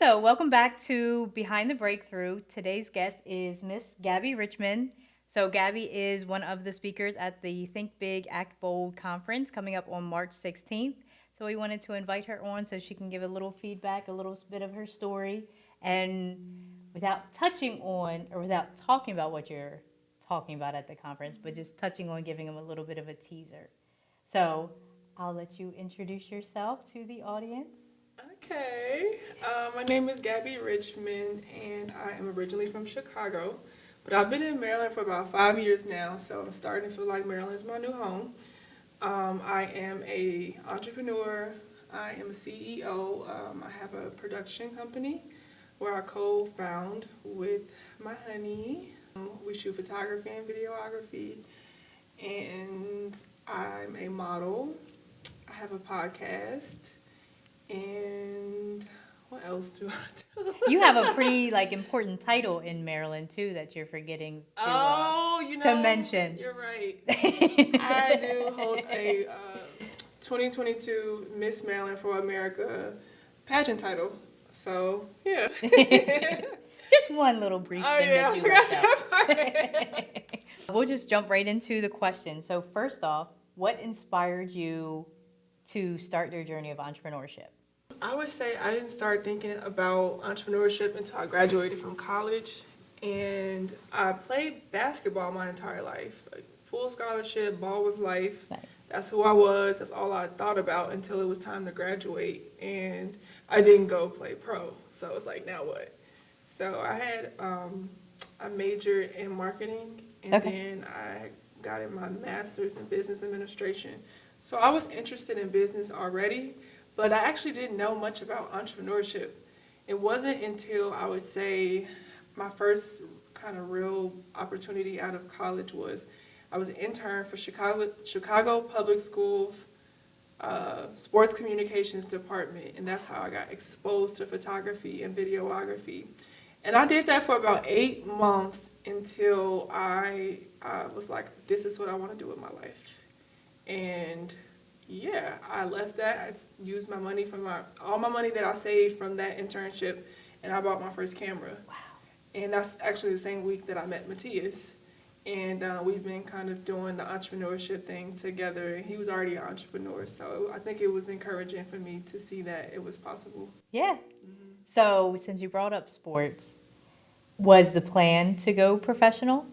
So, welcome back to Behind the Breakthrough. Today's guest is Miss Gabby Richmond. So, Gabby is one of the speakers at the Think Big, Act Bold conference coming up on March 16th. So, we wanted to invite her on so she can give a little feedback, a little bit of her story, and without touching on or without talking about what you're talking about at the conference, but just touching on giving them a little bit of a teaser. So, I'll let you introduce yourself to the audience. Okay. My name is Gabby Richmond, and I am originally from Chicago, but I've been in Maryland for about 5 years now, so I'm starting to feel like Maryland is my new home. I am a entrepreneur. I am a CEO. I have a production company where I co-found with my honey. We shoot photography and videography, and I'm a model. I have a podcast. And what else do I do? You have a pretty important title in Maryland too that you're forgetting to mention. You're right. I do hold a 2022 Miss Maryland for America pageant title. So yeah. Just one little brief thing that you left out. That We'll just jump right into the question. So first off, what inspired you to start your journey of entrepreneurship? I would say I didn't start thinking about entrepreneurship until I graduated from college, and I played basketball my entire life. Like full scholarship, ball was life. Nice. That's who I was. That's all I thought about until it was time to graduate, and I didn't go play pro. So it's like, now what? So I had a major in marketing, and then I got in my master's in business administration. So I was interested in business already, but I actually didn't know much about entrepreneurship. It wasn't until I would say my first kind of real opportunity out of college was I was an intern for Chicago Public Schools Sports Communications Department, and that's how I got exposed to photography and videography. And I did that for about 8 months until I was like, this is what I want to do with my life. And yeah, I left that. I used my money from all my money that I saved from that internship, and I bought my first camera. Wow. And that's actually the same week that I met Matthias. And we've been kind of doing the entrepreneurship thing together. And he was already an entrepreneur, so I think it was encouraging for me to see that it was possible. Yeah. So since you brought up sports, was the plan to go professional?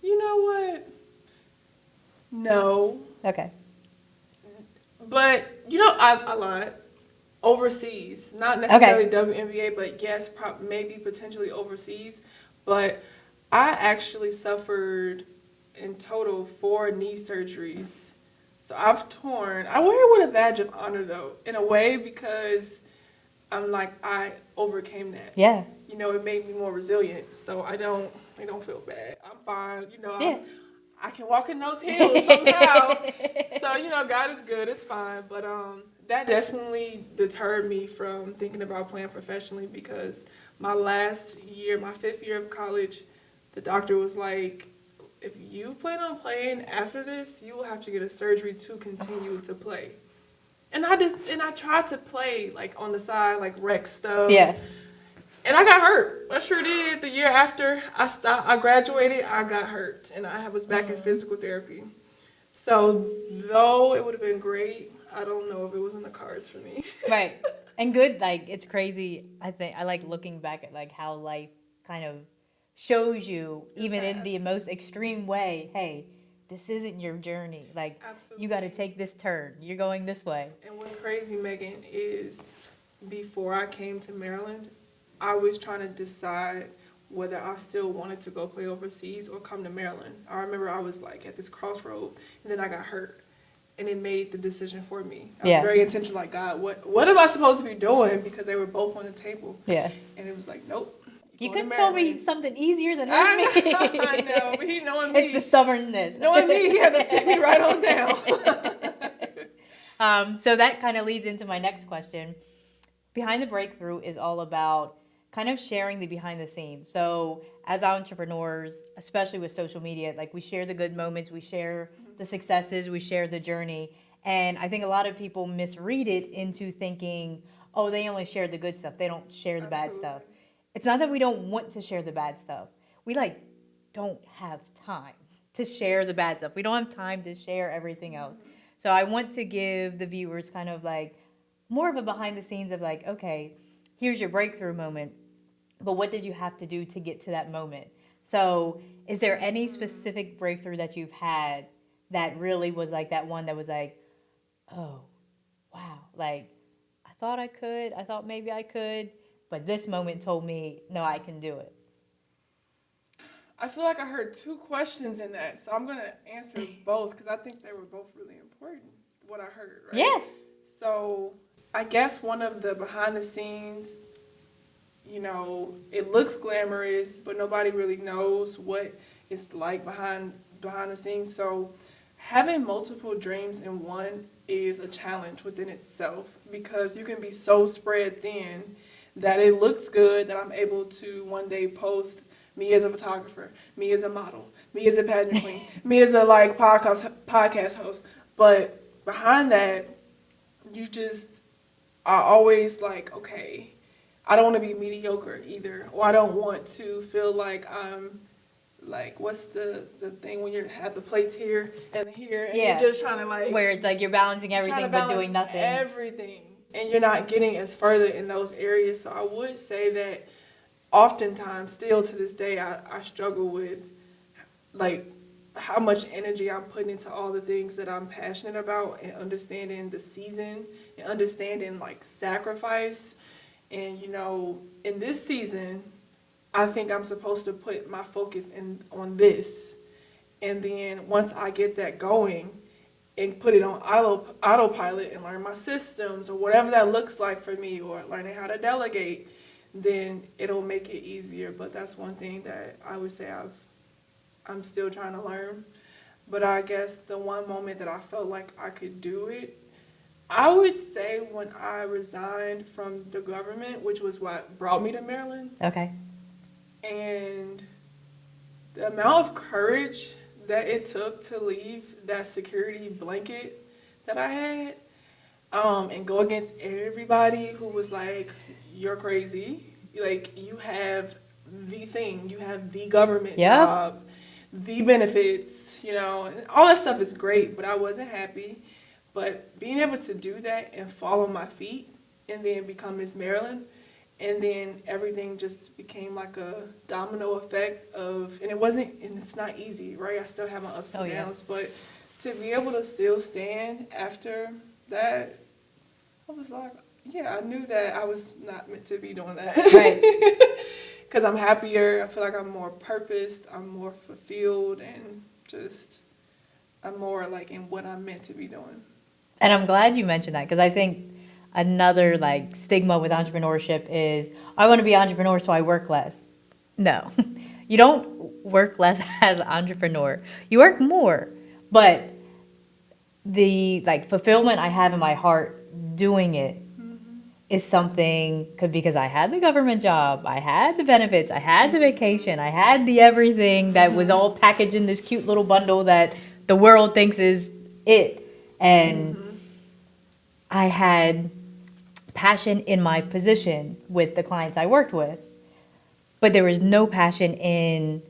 You know what? No. Okay. But, I lied. Overseas. Not necessarily WNBA, but yes, maybe potentially overseas. But I actually suffered in total 4 knee surgeries. So I wear it with a badge of honor though, in a way, because I'm like, I overcame that. Yeah. It made me more resilient. So I don't feel bad. I'm fine. Yeah. I can walk in those heels somehow. So, God is good. It's fine. But that definitely deterred me from thinking about playing professionally, because my last year, my 5th year of college, the doctor was like, if you plan on playing after this, you will have to get a surgery to continue to play. And I tried to play like on the side, like rec stuff. Yeah. And I got hurt. I sure did. The year after I graduated, I got hurt, and I was back in physical therapy. So though it would have been great, I don't know if it was in the cards for me. Right. And good, it's crazy. I think I like looking back at how life kind of shows you, even in the most extreme way, hey, this isn't your journey. Absolutely. You got to take this turn. You're going this way. And what's crazy, Megan, is before I came to Maryland, I was trying to decide whether I still wanted to go play overseas or come to Maryland. I remember I was at this crossroad, and then I got hurt, and it made the decision for me. I was very intentional, like, God, what am I supposed to be doing? Because they were both on the table. Yeah. And it was like, nope. You couldn't tell me something easier than hurt me. I know, but he knowing me. It's the stubbornness. Knowing me, he had to sit me right on down. So that kind of leads into my next question. Behind the Breakthrough is all about kind of sharing the behind the scenes. So as entrepreneurs, especially with social media, we share the good moments, we share the successes, we share the journey. And I think a lot of people misread it into thinking, oh, they only share the good stuff. They don't share the bad Absolutely. stuff. It's not that we don't want to share the bad stuff. We like don't have time to share the bad stuff. We don't have time to share everything else. So I want to give the viewers kind of like more of a behind the scenes of like, okay, here's your breakthrough moment, but what did you have to do to get to that moment? So is there any specific breakthrough that you've had that really was like that one that was like, oh, wow, like I thought maybe I could, but this moment told me, no, I can do it. I feel like I heard two questions in that, so I'm gonna answer both because I think they were both really important. What I heard, right? Yeah. So I guess one of the behind the scenes, it looks glamorous, but nobody really knows what it's like behind the scenes. So having multiple dreams in one is a challenge within itself because you can be so spread thin that it looks good that I'm able to one day post me as a photographer, me as a model, me as a pageant queen, me as a podcast host. But behind that, you just are always like, okay, I don't want to be mediocre either, or I don't want to feel like I'm like, what's the thing when you have the plates here and here and Yeah. you're just trying to like Where it's like you're balancing trying everything to but balance doing nothing. everything, and you're not getting as further in those areas. So I would say that oftentimes, still to this day, I struggle with like how much energy I'm putting into all the things that I'm passionate about, and understanding the season and understanding like sacrifice. And in this season, I think I'm supposed to put my focus on this, and then once I get that going and put it on autopilot and learn my systems or whatever that looks like for me, or learning how to delegate, then it'll make it easier. But that's one thing that I would say I'm still trying to learn. But I guess the one moment that I felt like I could do it, I would say when I resigned from the government, which was what brought me to Maryland. Okay. And the amount of courage that it took to leave that security blanket that I had, and go against everybody who was like, you're crazy. Like, you have the thing, you have the government job, the benefits, and all that stuff is great, but I wasn't happy. But being able to do that and fall on my feet and then become Miss Maryland, and then everything just became like a domino effect and it's not easy, right? I still have my ups and downs, but to be able to still stand after that, I was like, yeah, I knew that I was not meant to be doing that. Right. Because I'm happier. I feel like I'm more purposed. I'm more fulfilled, and just I'm more like in what I'm meant to be doing. And I'm glad you mentioned that because I think another like stigma with entrepreneurship is I want to be an entrepreneur so I work less. No, you don't work less as an entrepreneur. You work more, but the like fulfillment I have in my heart doing it is something because I had the government job, I had the benefits, I had the vacation, I had the everything that was all packaged in this cute little bundle that the world thinks is it. And I had passion in my position with the clients I worked with, but there was no passion in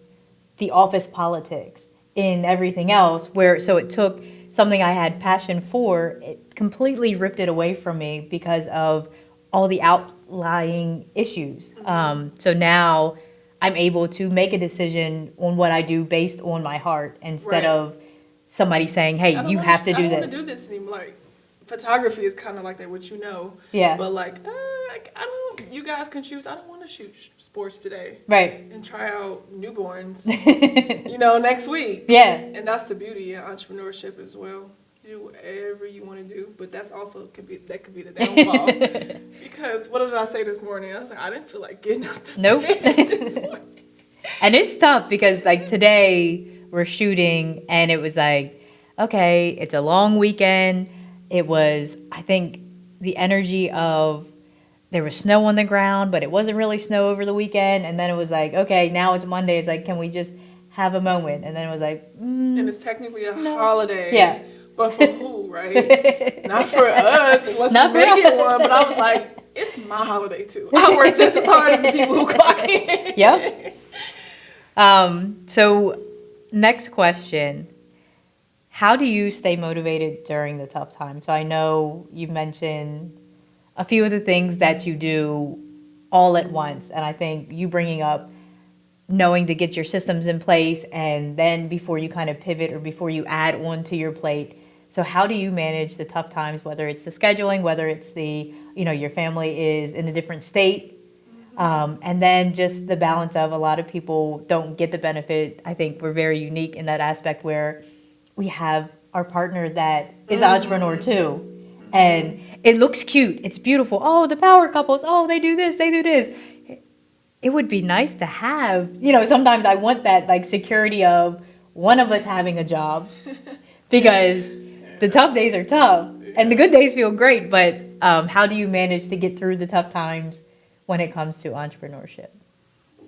the office politics, in everything else, so it took something I had passion for, it completely ripped it away from me because of all the outlying issues. So now I'm able to make a decision on what I do based on my heart instead of somebody saying, hey, you have to do this. I don't want to do this anymore. Like, photography is kind of like that, what Yeah. But like, you guys can choose. I don't want to shoot sports today. Right. And try out newborns, next week. Yeah. And that's the beauty of entrepreneurship as well. Do whatever you want to do, but that's also could be the downfall. Because what did I say this morning? I was like, I didn't feel like getting up this morning. And it's tough because like today we're shooting and it was like, okay, it's a long weekend. It was, I think, the energy of there was snow on the ground, but it wasn't really snow over the weekend. And then it was like, okay, now it's Monday. It's like, can we just have a moment? And then it was like, and it's technically a holiday. Yeah. But for who, right? Not for us. It wasn't making one, but I was like, It's my holiday too. I work just as hard as the people who clock in. Yep. So next question. How do you stay motivated during the tough times? So I know you've mentioned a few of the things that you do all at once. And I think you bringing up knowing to get your systems in place and then before you kind of pivot or before you add on to your plate. So how do you manage the tough times, whether it's the scheduling, whether it's your family is in a different state, and then just the balance of a lot of people don't get the benefit. I think we're very unique in that aspect where we have our partner that is an entrepreneur too. And it looks cute. It's beautiful. Oh, the power couples. Oh, they do this, they do this. It would be nice to have, sometimes I want that like security of one of us having a job because the tough days are tough and the good days feel great. But how do you manage to get through the tough times when it comes to entrepreneurship?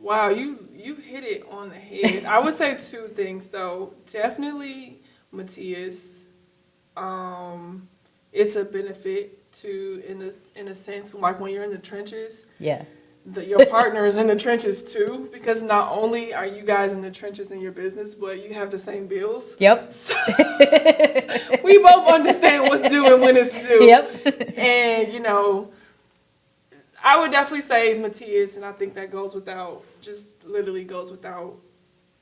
Wow, you hit it on the head. I would say two things though. Definitely, Matthias, it's a benefit to in a sense like when you're in the trenches. Yeah. Your partner is in the trenches too, because not only are you guys in the trenches in your business, but you have the same bills. Yep. So we both understand what's due and when it's due. Yep. And I would definitely say Matthias, and I think that literally goes without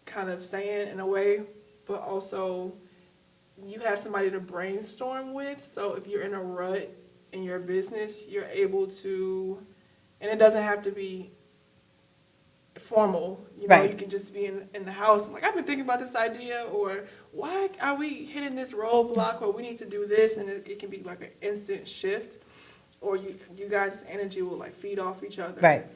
kind of saying in a way, but also you have somebody to brainstorm with. So if you're in a rut in your business, you're able to, and it doesn't have to be formal. Right. You can just be in the house. I'm like, I've been thinking about this idea, or why are we hitting this roadblock, or we need to do this, and it can be like an instant shift, or you guys' energy will like feed off each other. Right.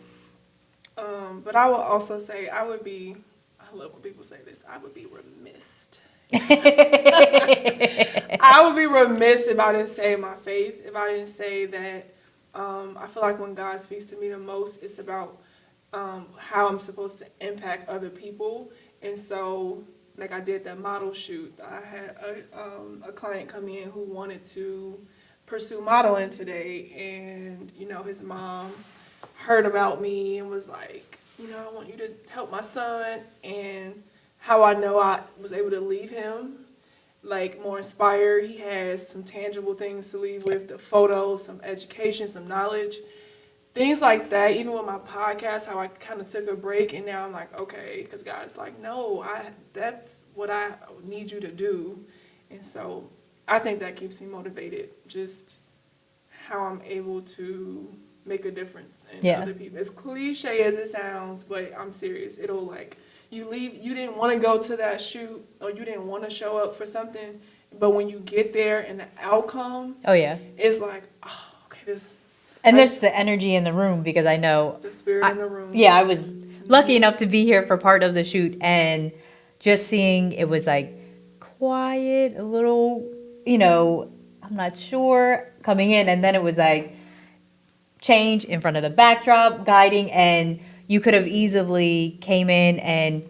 But I will also say I love when people say this, I would be remiss. I would be remiss if I didn't say my faith, if I didn't say that I feel like when God speaks to me the most, it's about how I'm supposed to impact other people. And so, like I did that model shoot, I had a client come in who wanted to pursue modeling today, and his mom heard about me and was like, I want you to help my son. And how I know I was able to leave him like more inspired. He has some tangible things to leave with, the photos, some education, some knowledge, things like that. Even with my podcast, how I kind of took a break, and now I'm like, okay, because God's like, no, that's what I need you to do. And so I think that keeps me motivated, just how I'm able to make a difference in other people. As cliche as it sounds, but I'm serious. It'll like, you didn't want to go to that shoot, or you didn't want to show up for something, but when you get there and the outcome, it's like, oh, okay, this. And there's the energy in the room, because I know the spirit in the room. Yeah, I was lucky enough to be here for part of the shoot, and just seeing it was like quiet, a little, I'm not sure coming in, and then it was like change in front of the backdrop, guiding, and you could have easily came in and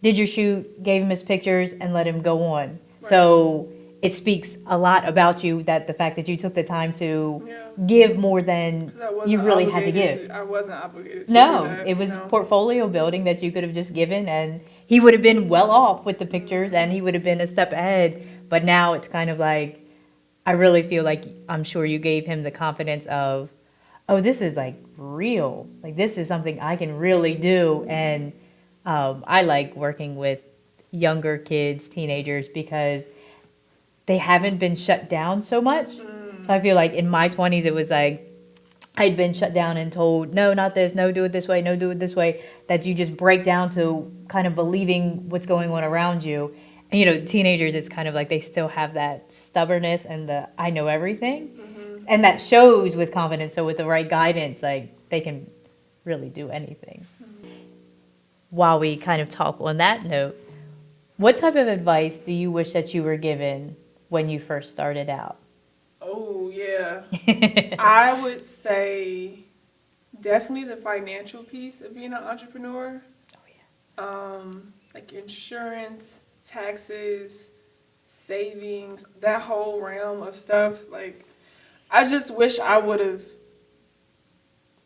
did your shoot, gave him his pictures, and let him go on. Right. So it speaks a lot about you, that the fact that you took the time to give more than you really had to give. I wasn't obligated to. No, do that, it was portfolio building that you could have just given, and he would have been well off with the pictures, and he would have been a step ahead. But now it's kind of like, I really feel like, I'm sure you gave him the confidence of, oh, this is like real. Like, this is something I can really do. And I like working with younger kids, teenagers, because they haven't been shut down so much. So I feel like in my 20s, it was like, I'd been shut down and told, no, not this, no, do it this way, no, do it this way, that you just break down to kind of believing what's going on around you. And, teenagers, it's kind of like they still have that stubbornness and the I know everything. Mm-hmm. And that shows with confidence. So with the right guidance, like, they can really do anything. Mm-hmm. While we kind of talk on that note, what type of advice do you wish that you were given when you first started out? Oh, yeah. I would say definitely the financial piece of being an entrepreneur. Oh, yeah. Like insurance, taxes, savings, that whole realm of stuff. Like, I just wish I would have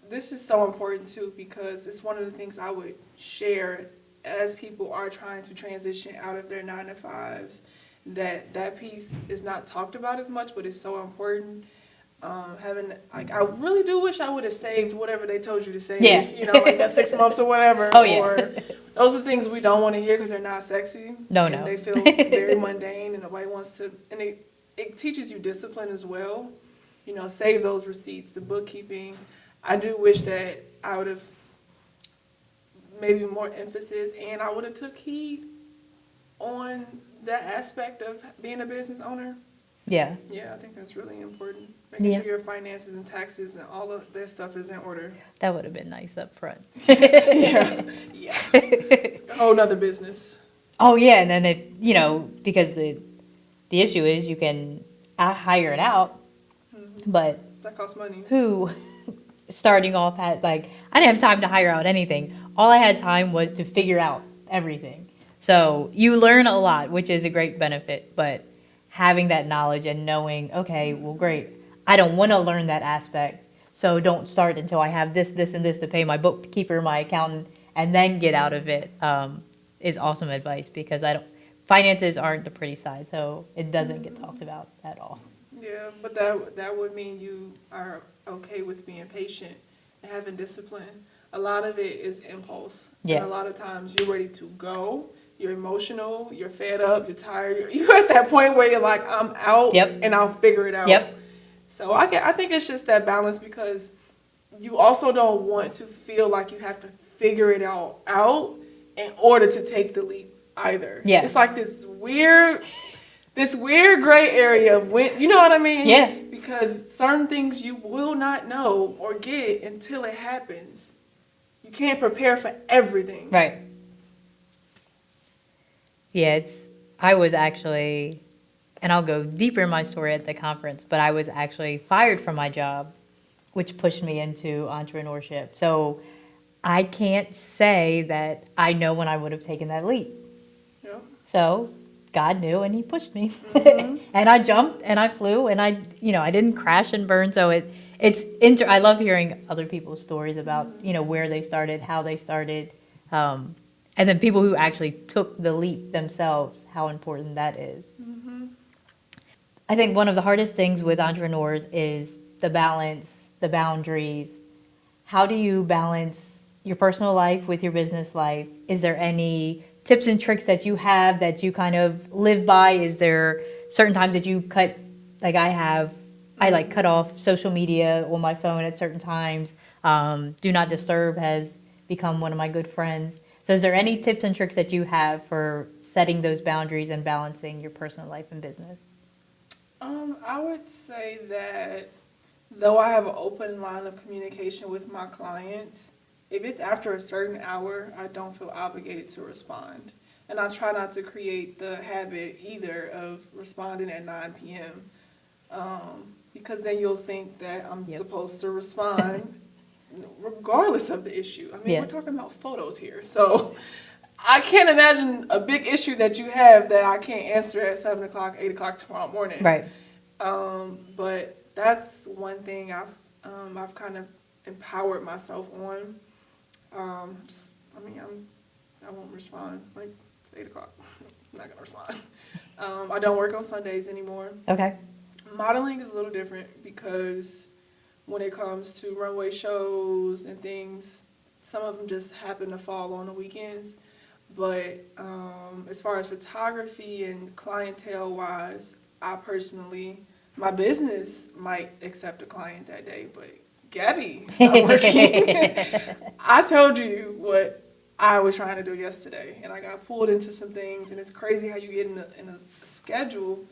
this is so important too, because it's one of the things I would share as people are trying to transition out of their 9 to 5s, that piece is not talked about as much, but it's so important. Having, like, I really do wish I would have saved whatever they told you to save, Yeah. you know, like that 6 months or whatever. Oh, yeah. Or those are things we don't want to hear because they're not sexy. No, and no. they feel very mundane, and nobody wants to, and it teaches you discipline as well. You know, save those receipts, the bookkeeping. I do wish that I would have maybe more emphasis, and I would have took heed on that aspect of being a business owner. Yeah. Yeah, I think that's really important. Making Yeah. sure your finances and taxes and all of that stuff is in order. That would have been nice up front. Yeah, yeah. It's a whole nother business. Oh, yeah, and then because the issue is you can hire it out, but That costs money. who starting off had, like, I didn't have time to hire out anything. All I had time was to figure out everything. So you learn a lot, which is a great benefit, but having that knowledge and knowing, okay, well, great, I don't want to learn that aspect, so don't start until I have this, this, and this to pay my bookkeeper, my accountant, and then get out of it, is awesome advice, because finances aren't the pretty side, so it doesn't get talked about at all. Yeah, but that would mean you are okay with being patient and having discipline. A lot of it is impulse. Yeah. And a lot of times you're ready to go. You're emotional. You're fed up. You're tired. You're at that point where you're like, I'm out. Yep. And I'll figure it out. Yep. So I think it's just that balance, because you also don't want to feel like you have to figure it all out in order to take the leap either. Yeah. It's like this weird gray area of when, you know what I mean? Yeah. Because certain things you will not know or get until it happens. You can't prepare for everything. Right. Yeah, I was actually, and I'll go deeper in my story at the conference, but I was actually fired from my job, which pushed me into entrepreneurship. So I can't say that I know when I would have taken that leap. Yeah. So God knew, and he pushed me. Mm-hmm. And I jumped and I flew, and I didn't crash and burn. So I love hearing other people's stories about, where they started, how they started. And then people who actually took the leap themselves, how important that is. Mm-hmm. I think one of the hardest things with entrepreneurs is the balance, the boundaries. How do you balance your personal life with your business life? Is there any tips and tricks that you have that you kind of live by? Is there certain times that you cut, like I cut off social media on my phone at certain times. Do not disturb has become one of my good friends. So is there any tips and tricks that you have for setting those boundaries and balancing your personal life and business? I would say that though I have an open line of communication with my clients, if it's after a certain hour, I don't feel obligated to respond. And I try not to create the habit either of responding at 9 p.m. Because then you'll think that I'm supposed to respond regardless of the issue. I mean, we're talking about photos here. So I can't imagine a big issue that you have that I can't answer at 7 o'clock, 8 o'clock tomorrow morning. Right. But that's one thing I've kind of empowered myself on. I won't respond. Like, it's 8 o'clock. I'm not going to respond. I don't work on Sundays anymore. Okay. Modeling is a little different because when it comes to runway shows and things, some of them just happen to fall on the weekends. But as far as photography and clientele-wise, I personally, my business might accept a client that day, but Gabby's not working. I told you what I was trying to do yesterday, and I got pulled into some things, and it's crazy how you get in a schedule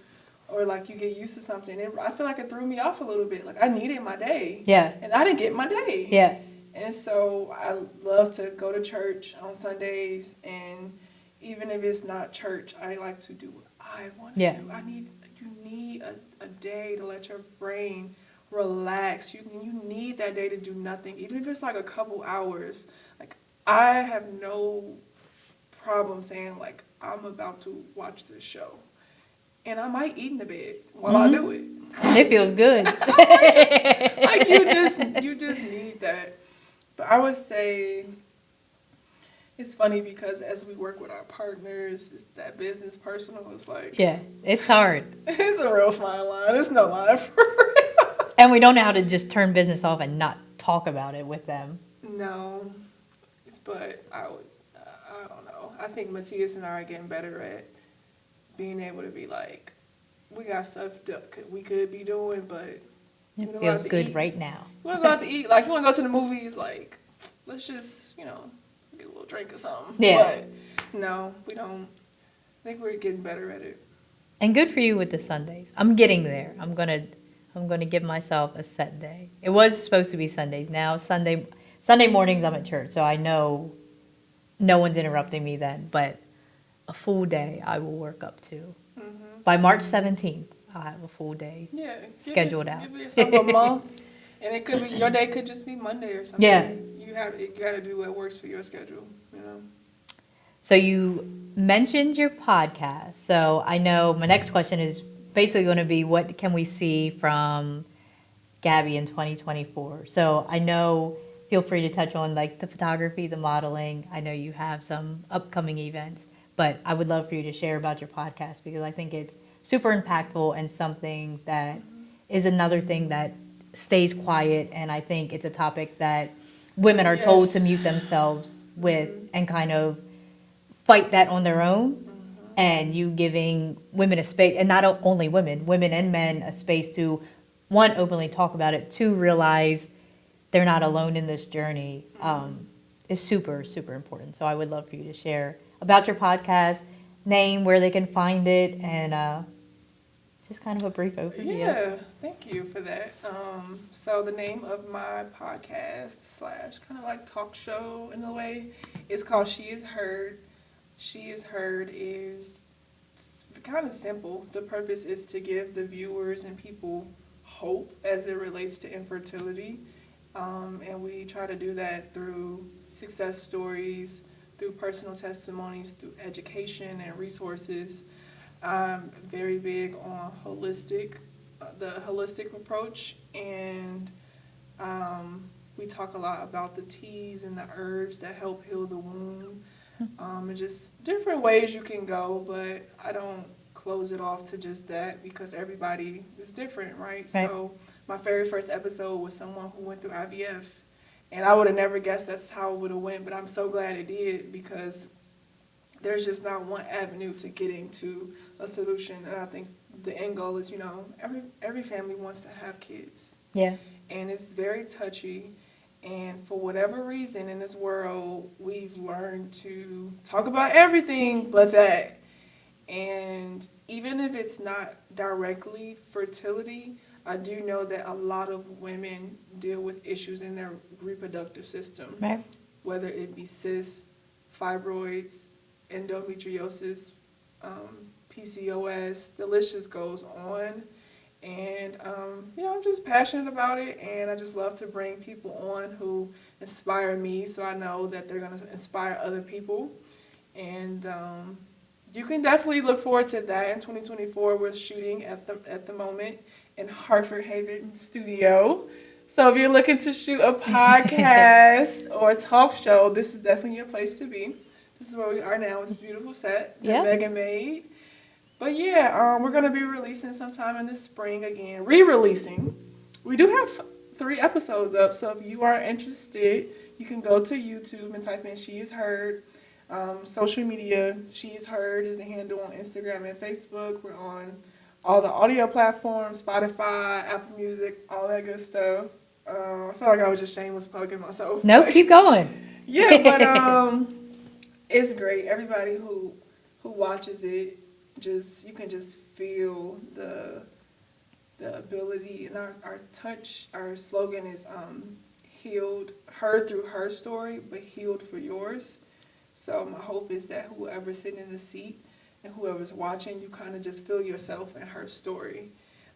or like you get used to something. And I feel like it threw me off a little bit. Like I needed my day. Yeah. And I didn't get my day. Yeah. And so I love to go to church on Sundays, and even if it's not church, I like to do what I want to do. You need a day to let your brain relax. You need that day to do nothing, even if it's like a couple hours. Like I have no problem saying like I'm about to watch this show, and I might eat in the bed while I do it. It feels good. like you just need that. But I would say it's funny because as we work with our partners, it's that business personal is like, Yeah, it's hard. it's a real fine line. It's no line for real. And we don't know how to just turn business off and not talk about it with them. No, but I don't know. I think Matthias and I are getting better at being able to be like, we got stuff that we could be doing, but It feels good right now. You want to go out to eat, like you want to go to the movies, like let's just get a little drink or something. Yeah. But no, we don't. I think we're getting better at it. And good for you with the Sundays. I'm getting there. I'm gonna give myself a set day. It was supposed to be Sundays. Now Sunday mornings I'm at church, so I know no one's interrupting me then. But a full day I will work up to. Mm-hmm. By March 17th, I'll have a full day scheduled out. Give yourself a month, and it could be your day could just be Monday or something. Yeah. You got to do what works for your schedule. So you mentioned your podcast. So I know my next question is basically going to be, what can we see from Gabby in 2024? So I know, feel free to touch on like the photography, the modeling. I know you have some upcoming events, but I would love for you to share about your podcast because I think it's super impactful and something that is another thing that stays quiet. And I think it's a topic that women are told to mute themselves with and kind of fight that on their own. And you giving women a space, and not only women and men, a space to, one, openly talk about it, two, realize they're not alone in this journey, is super, super important. So I would love for you to share about your podcast, name, where they can find it, and just kind of a brief overview. Yeah, thank you for that. So the name of my podcast / kind of like talk show in a way is called She Is Heard. She Is Heard is kind of simple. The purpose is to give the viewers and people hope as it relates to infertility. And we try to do that through success stories, through personal testimonies, through education and resources. I'm very big on the holistic approach, and we talk a lot about the teas and the herbs that help heal the womb. And just different ways you can go, but I don't close it off to just that because everybody is different, right? So my very first episode was someone who went through IVF, and I would have never guessed that's how it would have went, but I'm so glad it did because there's just not one avenue to getting to a solution. And I think the end goal is, every family wants to have kids. Yeah. And it's very touchy. And for whatever reason in this world, we've learned to talk about everything but that. And even if it's not directly fertility, I do know that a lot of women deal with issues in their reproductive system. Right. Whether it be cysts, fibroids, endometriosis, PCOS, the list just goes on. And, I'm just passionate about it, and I just love to bring people on who inspire me, so I know that they're going to inspire other people. And you can definitely look forward to that in 2024. We're shooting at the moment in Harford Haven Studio. So if you're looking to shoot a podcast or a talk show, this is definitely your place to be. This is where we are now with this beautiful set that Megan made. But yeah, we're going to be releasing sometime in the spring again. Re-releasing. We do have 3 episodes up, so if you are interested, you can go to YouTube and type in She Is Heard. Social media, She Is Heard is the handle on Instagram and Facebook. We're on all the audio platforms, Spotify, Apple Music, all that good stuff. I feel like I was just shameless plugging myself. No, keep going. Yeah, but it's great. Everybody who watches it, you can just feel the ability, and our touch. Our slogan is healed, heard through her story, but healed for yours. So my hope is that whoever's sitting in the seat and whoever's watching, you kind of just feel yourself in her story,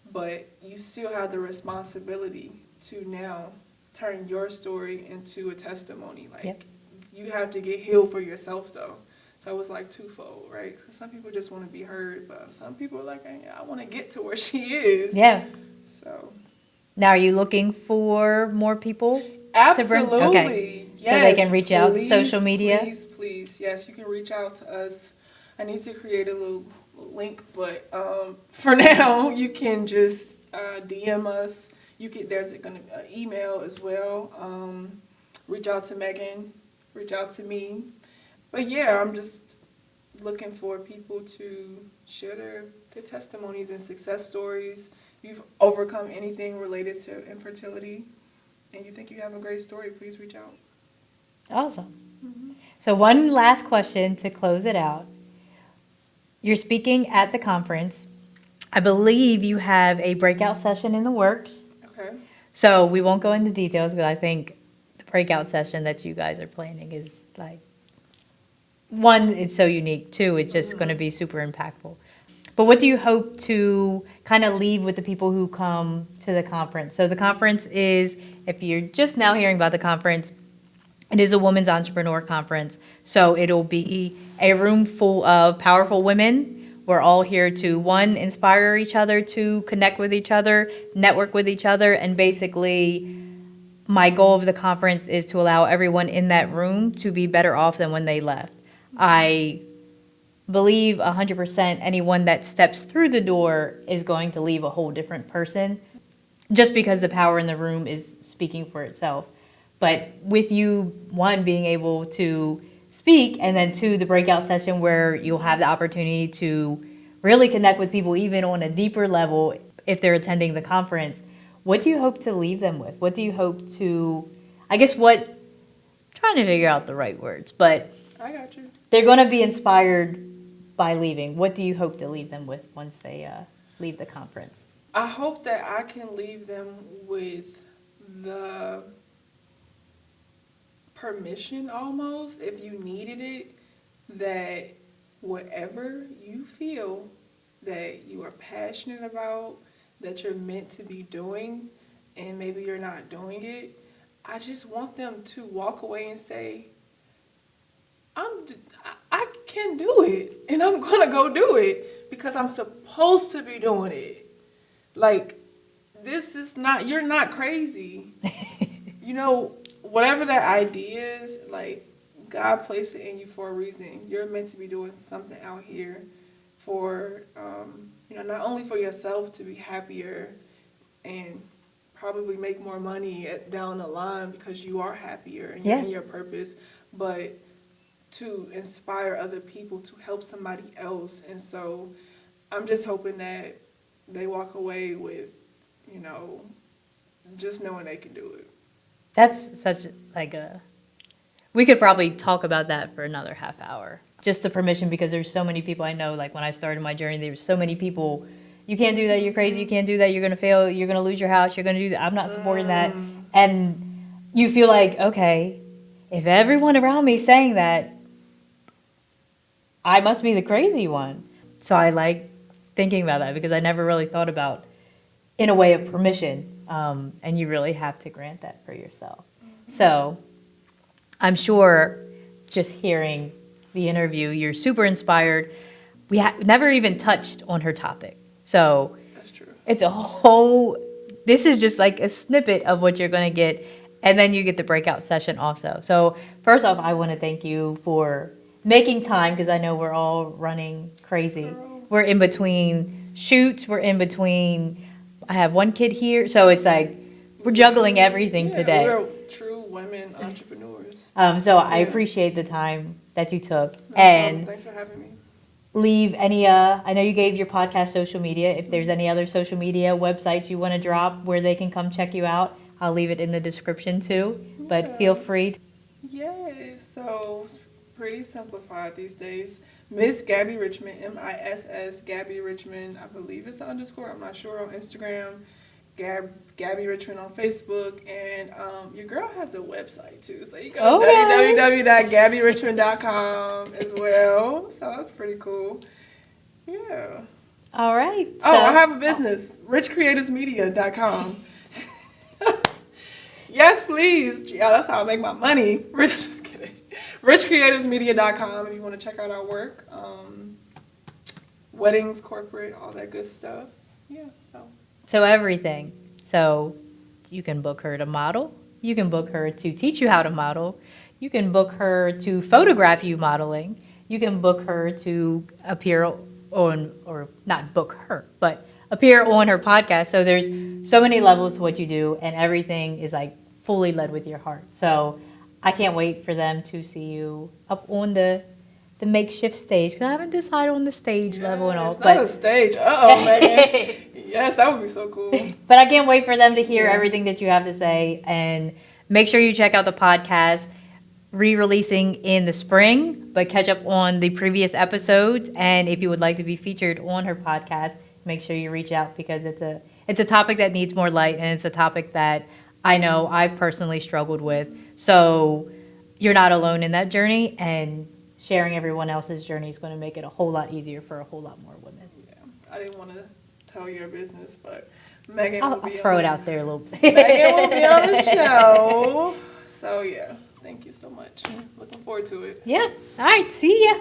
but you still have the responsibility to now turn your story into a testimony. You have to get healed for yourself though. So it was like twofold, right? Because some people just want to be heard, but some people are like, I want to get to where she is. Yeah. So. Now, are you looking for more people? Absolutely. Okay. Yes, So they can reach out, please, social media? Please. Yes, you can reach out to us. I need to create a little link, but for now, you can just DM us. There's gonna email as well. Reach out to Megan. Reach out to me. But yeah, I'm just looking for people to share their testimonies and success stories. If you've overcome anything related to infertility, and you think you have a great story, please reach out. Awesome. So one last question to close it out. You're speaking at the conference. I believe you have a breakout session in the works. Okay. So we won't go into details because I think the breakout session that you guys are planning is like, one, it's so unique. Two, it's just going to be super impactful. But what do you hope to kind of leave with the people who come to the conference? So the conference is, if you're just now hearing about the conference, it is a women's entrepreneur conference. So it'll be a room full of powerful women. We're all here to, one, inspire each other, two, connect with each other, network with each other, and basically my goal of the conference is to allow everyone in that room to be better off than when they left. I believe 100% anyone that steps through the door is going to leave a whole different person, just because the power in the room is speaking for itself. But with you, one, being able to speak, and then two, the breakout session where you'll have the opportunity to really connect with people even on a deeper level if they're attending the conference, what do you hope to leave them with? What do you hope to, I guess trying to figure out the right words, but I got you. They're going to be inspired by leaving. What do you hope to leave them with once they leave the conference? I hope that I can leave them with the permission almost, if you needed it, that whatever you feel that you are passionate about, that you're meant to be doing, and maybe you're not doing it, I just want them to walk away and say, I can do it, and I'm going to go do it because I'm supposed to be doing it. Like, this is not, you're not crazy. You know, whatever that idea is, like, God placed it in you for a reason. You're meant to be doing something out here for, not only for yourself to be happier and probably make more money down the line because you are happier and you're in your purpose, but to inspire other people to help somebody else. And so I'm just hoping that they walk away with, just knowing they can do it. That's such we could probably talk about that for another half hour. Just the permission, because there's so many people I know, like when I started my journey, there were so many people, you can't do that, you're crazy, you can't do that, you're going to fail, you're going to lose your house, you're going to do that, I'm not supporting that. And you feel like, okay, if everyone around me is saying that, I must be the crazy one. So I like thinking about that because I never really thought about in a way of permission. And you really have to grant that for yourself. So I'm sure just hearing the interview, you're super inspired. We never even touched on her topic. So that's true. It's this is just like a snippet of what you're going to get. And then you get the breakout session also. So first off, I want to thank you for making time, because I know we're all running crazy. We're in between shoots. We're in between. I have one kid here, so it's like we're juggling everything today. We're true women entrepreneurs. So I appreciate the time that you took. Thanks for having me. Leave any. I know you gave your podcast social media. If there's any other social media websites you want to drop where they can come check you out, I'll leave it in the description too. But feel free. Yes. So pretty simplified these days. Miss Gabby Richmond, MISS Gabby Richmond. I believe it's an underscore. I'm not sure on Instagram. Gabby Richmond on Facebook, and your girl has a website too. So you go to www.gabbyrichmond.com as well. So that's pretty cool. Yeah. All right. I have a business, richcreatorsmedia.com. Yes, please. Yeah, that's how I make my money. Just kidding. richcreatorsmedia.com if you want to check out our work. Weddings, corporate, all that good stuff. Yeah, So everything. So you can book her to model. You can book her to teach you how to model. You can book her to photograph you modeling. You can book her to appear on, or not book her, but appear on her podcast. So there's so many levels to what you do, and everything is like fully led with your heart. So I can't wait for them to see you up on the makeshift stage, because I haven't decided on the stage level and all. It's not a stage. Uh-oh, Megan. Yes, that would be so cool. But I can't wait for them to hear everything that you have to say. And make sure you check out the podcast, re-releasing in the spring, but catch up on the previous episodes. And if you would like to be featured on her podcast, make sure you reach out, because it's a topic that needs more light, and it's a topic that I know I've personally struggled with. So you're not alone in that journey, and sharing everyone else's journey is going to make it a whole lot easier for a whole lot more women. Yeah, I didn't want to tell your business, but Megan I'll will be throw it out there a little bit. Megan will be on the show. So yeah, thank you so much. Looking forward to it. Yeah. All right. See ya.